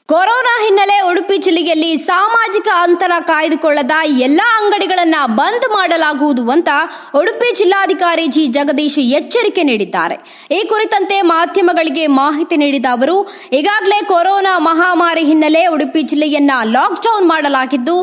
Corona ಹಿನ್ನೆಲೆ ಉಡುಪಿ ಜಿಲ್ಲೆಯಲ್ಲಿ ಸಾಮಾಜಿಕ ಅಂತರ ಕಾಯ್ದುಕೊಳ್ಳದ ಎಲ್ಲ ಅಂಗಡಿಗಳನ್ನ ಬಂದ್ ಮಾಡಲಾಗುವುದು ಅಂತ ಉಡುಪಿ ಜಿಲ್ಲಾಧಿಕಾರಿ ಜಿ ಜಗದೀಶ್ ಎಚ್ಚರಿಕೆ ನೀಡಿದ್ದಾರೆ. ಈ ಕುರಿತಂತೆ ಮಾಧ್ಯಮಗಳಿಗೆ ಮಾಹಿತಿ ನೀಡಿದ ಅವರು, ಈಗಾಗಲೇ ಕೊರೋನಾ ಮಹಾಮಾರಿ ಹಿನ್ನೆಲೆ ಉಡುಪಿ ಜಿಲ್ಲೆಯನ್ನ ಲಾಕ್ಡೌನ್ ಮಾಡಲಾಗಿದ್ದು,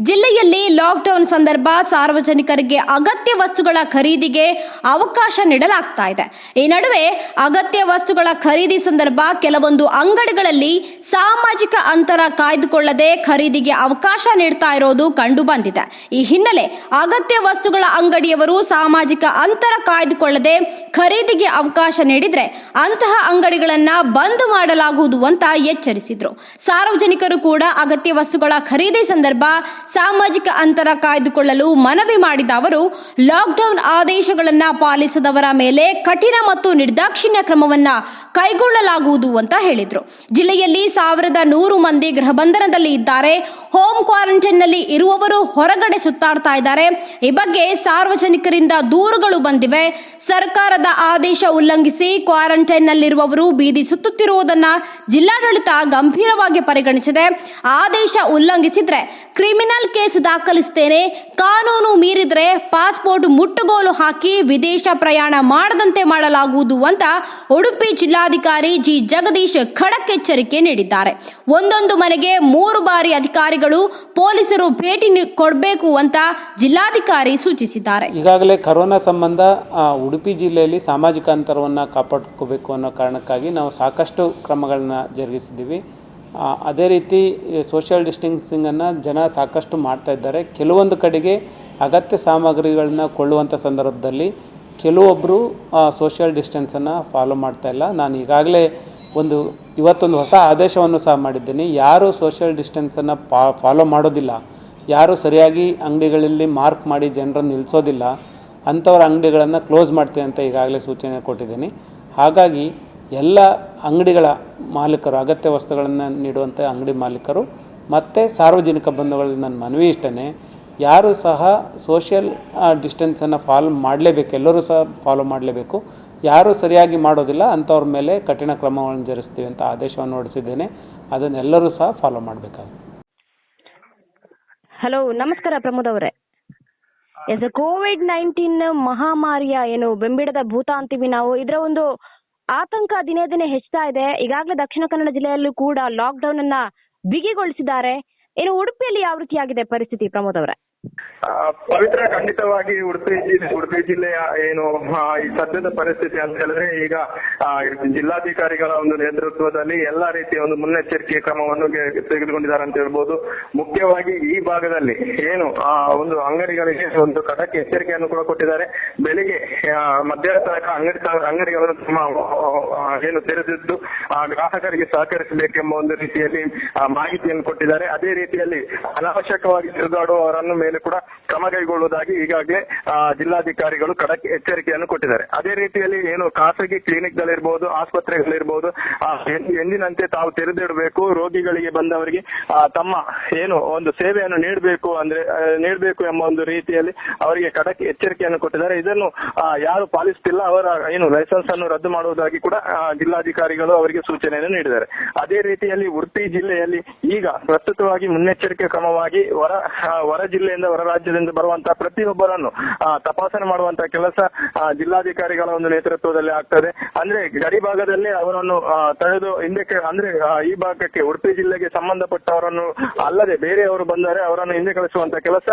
ಜಿಲ್ಲೆಯಲ್ಲಿ ಲಾಕ್ಡೌನ್ ಸಂದರ್ಭ ಸಾರ್ವಜನಿಕರಿಗೆ ಅಗತ್ಯ ವಸ್ತುಗಳ ಖರೀದಿಗೆ ಅವಕಾಶ ನೀಡಲಾಗ್ತಾ ಇದೆ. ಈ ನಡುವೆ ಅಗತ್ಯ ವಸ್ತುಗಳ ಖರೀದಿ ಸಂದರ್ಭ ಕೆಲವೊಂದು ಅಂಗಡಿಗಳಲ್ಲಿ ಸಾಮಾಜಿಕ ಅಂತರ ಕಾಯ್ದುಕೊಳ್ಳದೆ ಖರೀದಿಗೆ ಅವಕಾಶ ನೀಡ್ತಾ ಇರೋದು ಕಂಡು ಬಂದಿದೆ. ಈ ಹಿನ್ನೆಲೆ ಅಗತ್ಯ ವಸ್ತುಗಳ ಅಂಗಡಿಯವರು ಸಾಮಾಜಿಕ ಅಂತರ ಕಾಯ್ದುಕೊಳ್ಳದೆ ಖರೀದಿಗೆ ಅವಕಾಶ ನೀಡಿದ್ರೆ ಅಂತಹ ಅಂಗಡಿಗಳನ್ನ ಬಂದ್ ಮಾಡಲಾಗುವುದು ಅಂತ ಎಚ್ಚರಿಸಿದ್ರು. ಸಾರ್ವಜನಿಕರು ಕೂಡ ಅಗತ್ಯ ವಸ್ತುಗಳ ಖರೀದಿ ಸಂದರ್ಭ ಸಾಮಾಜಿಕ ಅಂತರ ಕಾಯ್ದುಕೊಳ್ಳಲು ಮನವಿ ಮಾಡಿದ ಅವರು, ಲಾಕ್ಡೌನ್ ಆದೇಶಗಳನ್ನ ಪಾಲಿಸದವರ ಮೇಲೆ ಕಠಿಣ ಮತ್ತು ನಿರ್ದಾಕ್ಷಿಣ್ಯ ಕ್ರಮವನ್ನ ಕೈಗೊಳ್ಳಲಾಗುವುದು ಅಂತ ಹೇಳಿದ್ರು. ಜಿಲ್ಲೆಯಲ್ಲಿ 1100 ಮಂದಿ ಗೃಹ ಬಂಧನದಲ್ಲಿ ಇದ್ದಾರೆ. ಹೋಮ್ ಕ್ವಾರಂಟೈನ್ ನಲ್ಲಿ ಇರುವವರು ಹೊರಗಡೆ ಸುತ್ತಾಡ್ತಾ ಇದ್ದಾರೆ. ಈ ಬಗ್ಗೆ ಸಾರ್ವಜನಿಕರಿಂದ ದೂರುಗಳು ಬಂದಿವೆ. ಸರ್ಕಾರದ ಆದೇಶ ಉಲ್ಲಂಘಿಸಿ ಕ್ವಾರಂಟೈನ್ ನಲ್ಲಿರುವವರು ಬೀದಿ ಸುತ್ತುತ್ತಿರುವುದನ್ನ ಜಿಲ್ಲಾಡಳಿತ ಗಂಭೀರವಾಗಿ ಪರಿಗಣಿಸಿದೆ. ಆದೇಶ ಉಲ್ಲಂಘಿಸಿದ್ರೆ ಕ್ರಿಮಿನಲ್ ಕೇಸ್ ದಾಖಲಿಸುತ್ತೇನೆ, ಕಾನೂನು ಮೀರಿದ್ರೆ ಪಾಸ್ಪೋರ್ಟ್ ಮುಟ್ಟುಗೋಲು ಹಾಕಿ ವಿದೇಶ ಪ್ರಯಾಣ ಮಾಡದಂತೆ ಮಾಡಲಾಗುವುದು ಅಂತ ಉಡುಪಿ ಜಿಲ್ಲಾಧಿಕಾರಿ ಜಿ ಜಗದೀಶ್ ಖಡಕ್ ಎಚ್ಚರಿಕೆ ನೀಡಿದ್ದಾರೆ. ಒಂದೊಂದು ಮನೆಗೆ 3 ಬಾರಿ ಅಧಿಕಾರಿಗಳು ಪೊಲೀಸರು ಭೇಟಿ ಕೊಡಬೇಕು ಅಂತ ಜಿಲ್ಲಾಧಿಕಾರಿ ಸೂಚಿಸಿದ್ದಾರೆ. ಈಗಾಗಲೇ ಕೊರೋನಾ ಸಂಬಂಧ ಉಡುಪಿ ಜಿಲ್ಲೆಯಲ್ಲಿ ಸಾಮಾಜಿಕ ಅಂತರವನ್ನು ಕಾಪಾಡ್ಕೋಬೇಕು ಅನ್ನೋ ಕಾರಣಕ್ಕಾಗಿ ನಾವು ಸಾಕಷ್ಟು ಕ್ರಮಗಳನ್ನ ಜರುಗಿಸಿದ್ದೀವಿ. ಅದೇ ರೀತಿ ಸೋಷಿಯಲ್ ಡಿಸ್ಟೆನ್ಸಿಂಗನ್ನು ಜನ ಸಾಕಷ್ಟು ಮಾಡ್ತಾ ಇದ್ದಾರೆ. ಕೆಲವೊಂದು ಕಡೆಗೆ ಅಗತ್ಯ ಸಾಮಗ್ರಿಗಳನ್ನ ಕೊಳ್ಳುವಂಥ ಸಂದರ್ಭದಲ್ಲಿ ಕೆಲವೊಬ್ಬರು ಸೋಷಿಯಲ್ ಡಿಸ್ಟೆನ್ಸನ್ನು ಫಾಲೋ ಮಾಡ್ತಾ ಇಲ್ಲ. ನಾನು ಈಗಾಗಲೇ ಇವತ್ತೊಂದು ಹೊಸ ಆದೇಶವನ್ನು ಸಹ ಮಾಡಿದ್ದೀನಿ. ಯಾರು ಸೋಷಿಯಲ್ ಡಿಸ್ಟೆನ್ಸನ್ನು ಫಾಲೋ ಮಾಡೋದಿಲ್ಲ, ಯಾರು ಸರಿಯಾಗಿ ಅಂಗಡಿಗಳಲ್ಲಿ ಮಾರ್ಕ್ ಮಾಡಿ ಜನರನ್ನು ನಿಲ್ಲಿಸೋದಿಲ್ಲ, ಅಂಥವ್ರ ಅಂಗಡಿಗಳನ್ನು ಕ್ಲೋಸ್ ಮಾಡ್ತೀನಿ ಅಂತ ಈಗಾಗಲೇ ಸೂಚನೆ ಕೊಟ್ಟಿದ್ದೀನಿ. ಹಾಗಾಗಿ ಎಲ್ಲ ಅಂಗಡಿಗಳ ಮಾಲೀಕರು, ಅಗತ್ಯ ವಸ್ತುಗಳನ್ನು ನೀಡುವಂಥ ಅಂಗಡಿ ಮಾಲೀಕರು ಮತ್ತು ಸಾರ್ವಜನಿಕ ಬಂಧುಗಳಲ್ಲಿ ನನ್ನ ಮನವಿ ಇಷ್ಟೇ, ಯಾರು ಸಹ ಸೋಷಿಯಲ್ ಡಿಸ್ಟೆನ್ಸನ್ನು ಫಾಲೋ ಮಾಡಲೇಬೇಕು, ಎಲ್ಲರೂ ಸಹ ಫಾಲೋ ಮಾಡಲೇಬೇಕು. ಯಾರು ಸರಿಯಾಗಿ ಮಾಡೋದಿಲ್ಲ ಅಂಥವ್ರ ಮೇಲೆ ಕಠಿಣ ಕ್ರಮಗಳನ್ನು ಜರುಗಿಸ್ತೀವಿ ಅಂತ ಆದೇಶವನ್ನು ಹೊರಡಿಸಿದ್ದೇನೆ. ಅದನ್ನೆಲ್ಲರೂ ಸಹ ಫಾಲೋ ಮಾಡಬೇಕಾಗುತ್ತೆ. ಹಲೋ, ನಮಸ್ಕಾರ ಪ್ರಮೋದ್ ಅವರೇ. ಕೋವಿಡ್-19 ಮಹಾಮಾರಿಯ ಏನು ಬೆಂಬಿಡದ ಭೂತ ಅಂತೀವಿ ನಾವು, ಇದರ ಒಂದು ಆತಂಕ ದಿನೇ ದಿನೇ ಹೆಚ್ಚುತ್ತಾ ಇದೆ. ಈಗಾಗಲೇ ದಕ್ಷಿಣ ಕನ್ನಡ ಜಿಲ್ಲೆಯಲ್ಲೂ ಕೂಡ ಲಾಕ್ಡೌನ್ ಅನ್ನ ಬಿಗಿಗೊಳಿಸಿದ್ದಾರೆ. ಏನು ಉಡುಪಿಯಲ್ಲಿ ಯಾವ ರೀತಿಯಾಗಿದೆ ಪರಿಸ್ಥಿತಿ ಪ್ರಮೋದ್ ಅವರೇ? ಪವಿತ್ರ, ಖಂಡಿತವಾಗಿ ಉಡುಪಿ ಜಿಲ್ಲೆಯ ಏನು ಈ ಸದ್ಯದ ಪರಿಸ್ಥಿತಿ ಅಂತ ಹೇಳಿದ್ರೆ, ಈಗ ಜಿಲ್ಲಾಧಿಕಾರಿಗಳ ಒಂದು ನೇತೃತ್ವದಲ್ಲಿ ಎಲ್ಲಾ ರೀತಿಯ ಒಂದು ಮುನ್ನೆಚ್ಚರಿಕೆ ಕ್ರಮವನ್ನು ತೆಗೆದುಕೊಂಡಿದ್ದಾರೆ ಅಂತ ಹೇಳ್ಬೋದು. ಮುಖ್ಯವಾಗಿ ಈ ಭಾಗದಲ್ಲಿ ಏನು ಒಂದು ಅಂಗಡಿಗಳಿಗೆ ಒಂದು ಖಡಕ್ ಎಚ್ಚರಿಕೆಯನ್ನು ಕೂಡ ಕೊಟ್ಟಿದ್ದಾರೆ. ಬೆಳಿಗ್ಗೆ ಮಧ್ಯಾಹ್ನ ತನಕ ಅಂಗಡಿಗಳನ್ನು ಏನು ತೆರೆದಿದ್ದು ಗ್ರಾಹಕರಿಗೆ ಸಹಕರಿಸಬೇಕೆಂಬ ಒಂದು ರೀತಿಯಲ್ಲಿ ಮಾಹಿತಿಯನ್ನು ಕೊಟ್ಟಿದ್ದಾರೆ. ಅದೇ ರೀತಿಯಲ್ಲಿ ಅನಾವಶ್ಯಕವಾಗಿ ತಿರುಗಾಡುವವರನ್ನು ಮೇಲೆ ಕೂಡ ಕ್ರಮ ಕೈಗೊಳ್ಳುವುದಾಗಿ ಈಗಾಗಲೇ ಜಿಲ್ಲಾಧಿಕಾರಿಗಳು ಖಡಕ್ ಎಚ್ಚರಿಕೆಯನ್ನು ಕೊಟ್ಟಿದ್ದಾರೆ. ಅದೇ ರೀತಿಯಲ್ಲಿ ಏನು ಖಾಸಗಿ ಕ್ಲಿನಿಕ್ಗಳಿರ್ಬೋದು, ಆಸ್ಪತ್ರೆಗಳಿರ್ಬೋದು, ಎಂದಿನಂತೆ ತಾವು ತೆರೆದಿಡಬೇಕು. ರೋಗಿಗಳಿಗೆ ಬಂದವರಿಗೆ ತಮ್ಮ ಏನು ಒಂದು ಸೇವೆಯನ್ನು ನೀಡಬೇಕು ಎಂಬ ಒಂದು ರೀತಿಯಲ್ಲಿ ಅವರಿಗೆ ಖಡಕ್ ಎಚ್ಚರಿಕೆಯನ್ನು ಕೊಟ್ಟಿದ್ದಾರೆ. ಇದನ್ನು ಯಾರು ಪಾಲಿಸುತ್ತಿಲ್ಲ ಅವರ ಏನು ಲೈಸೆನ್ಸ್ ಅನ್ನು ರದ್ದು ಮಾಡುವುದಾಗಿ ಕೂಡ ಜಿಲ್ಲಾಧಿಕಾರಿಗಳು ಅವರಿಗೆ ಸೂಚನೆಯನ್ನು ನೀಡಿದ್ದಾರೆ. ಅದೇ ರೀತಿಯಲ್ಲಿ ಉಡುಪಿ ಜಿಲ್ಲೆಯಲ್ಲಿ ಈಗ ಪ್ರಸ್ತುತವಾಗಿ ಮುನ್ನೆಚ್ಚರಿಕೆ ಕ್ರಮವಾಗಿ ಹೊರ ಜಿಲ್ಲೆಯಿಂದ, ಹೊರ ರಾಜ್ಯದಿಂದ ಬರುವಂತಹ ಪ್ರತಿಯೊಬ್ಬರನ್ನು ತಪಾಸಣೆ ಮಾಡುವಂತಹ ಕೆಲಸ ಜಿಲ್ಲಾಧಿಕಾರಿಗಳ ಒಂದು ನೇತೃತ್ವದಲ್ಲಿ ಆಗ್ತದೆ. ಅಂದ್ರೆ ಗಡಿ ಭಾಗದಲ್ಲಿ ಅವರನ್ನು ತಡೆದು ಹಿಂದಕ್ಕೆ, ಅಂದ್ರೆ ಈ ಭಾಗಕ್ಕೆ ಉಡುಪಿ ಜಿಲ್ಲೆಗೆ ಸಂಬಂಧಪಟ್ಟವರನ್ನು ಅಲ್ಲದೆ ಬೇರೆಯವರು ಬಂದರೆ ಅವರನ್ನು ಹಿಂದೆ ಕಳಿಸುವಂತಹ ಕೆಲಸ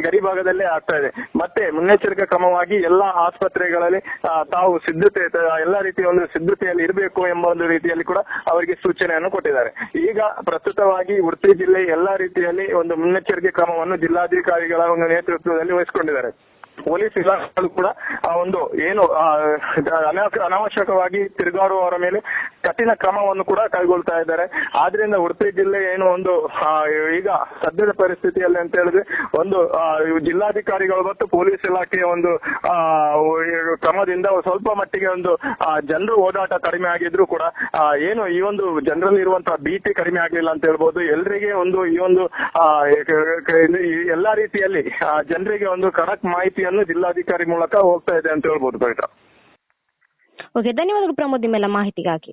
ಗಡಿ ಭಾಗದಲ್ಲೇ ಆಗ್ತಾ ಇದೆ. ಮತ್ತೆ ಮುನ್ನೆಚ್ಚರಿಕೆ ಕ್ರಮವಾಗಿ ಎಲ್ಲಾ ಆಸ್ಪತ್ರೆಗಳಲ್ಲಿ ತಾವು ಎಲ್ಲಾ ರೀತಿಯ ಒಂದು ಸಿದ್ಧತೆಯಲ್ಲಿ ಇರಬೇಕು ಎಂಬ ಒಂದು ರೀತಿಯಲ್ಲಿ ಕೂಡ ಅವರಿಗೆ ಸೂಚನೆಯನ್ನು ಕೊಟ್ಟಿದ್ದಾರೆ. ಈಗ ಪ್ರಸ್ತುತವಾಗಿ ಉಡುಪಿ ಜಿಲ್ಲೆ ಎಲ್ಲಾ ರೀತಿಯಲ್ಲಿ ಒಂದು ಮುನ್ನೆಚ್ಚರಿಕೆ ಕ್ರಮವನ್ನು ಜಿಲ್ಲಾಧಿಕಾರಿಗಳ ಒಂದು ನೇತೃತ್ವದಲ್ಲಿ ವಹಿಸಿಕೊಂಡಿದ್ದಾರೆ. ಪೊಲೀಸ್ ಇಲಾಖೆಗಳು ಕೂಡ ಒಂದು ಏನು ಅನಾವಶ್ಯಕವಾಗಿ ತಿರುಗಾಡುವವರ ಮೇಲೆ ಕಠಿಣ ಕ್ರಮವನ್ನು ಕೂಡ ಕೈಗೊಳ್ತಾ ಇದ್ದಾರೆ. ಆದ್ರಿಂದ ಉಡುಪಿ ಜಿಲ್ಲೆ ಏನು ಒಂದು ಈಗ ಸದ್ಯದ ಪರಿಸ್ಥಿತಿಯಲ್ಲಿ ಅಂತ ಹೇಳಿದ್ರೆ ಒಂದು ಜಿಲ್ಲಾಧಿಕಾರಿಗಳು ಮತ್ತು ಪೊಲೀಸ್ ಇಲಾಖೆಯ ಒಂದು ಕ್ರಮದಿಂದ ಸ್ವಲ್ಪ ಮಟ್ಟಿಗೆ ಒಂದು ಜನರು ಓಡಾಟ ಕಡಿಮೆ ಆಗಿದ್ರು ಕೂಡ ಏನು ಈ ಒಂದು ಜನರಲ್ಲಿ ಇರುವಂತಹ ಭೀತಿ ಕಡಿಮೆ ಆಗ್ಲಿಲ್ಲ ಅಂತ ಹೇಳ್ಬೋದು. ಎಲ್ಲರಿಗೆ ಒಂದು ಈ ಒಂದು ಎಲ್ಲಾ ರೀತಿಯಲ್ಲಿ ಜನರಿಗೆ ಒಂದು ಖಡಕ್ ಮಾಹಿತಿಯನ್ನು ಜಿಲ್ಲಾಧಿಕಾರಿ ಮೂಲಕ ಹೋಗ್ತಾ ಇದೆ ಅಂತ ಹೇಳ್ಬೋದು. ಪವಿತ್ರ, ಓಕೆ, ಧನ್ಯವಾದಗಳು ಪ್ರಮೋದ್ ನಿಮ್ಮೆಲ್ಲ ಮಾಹಿತಿಗಾಗಿ.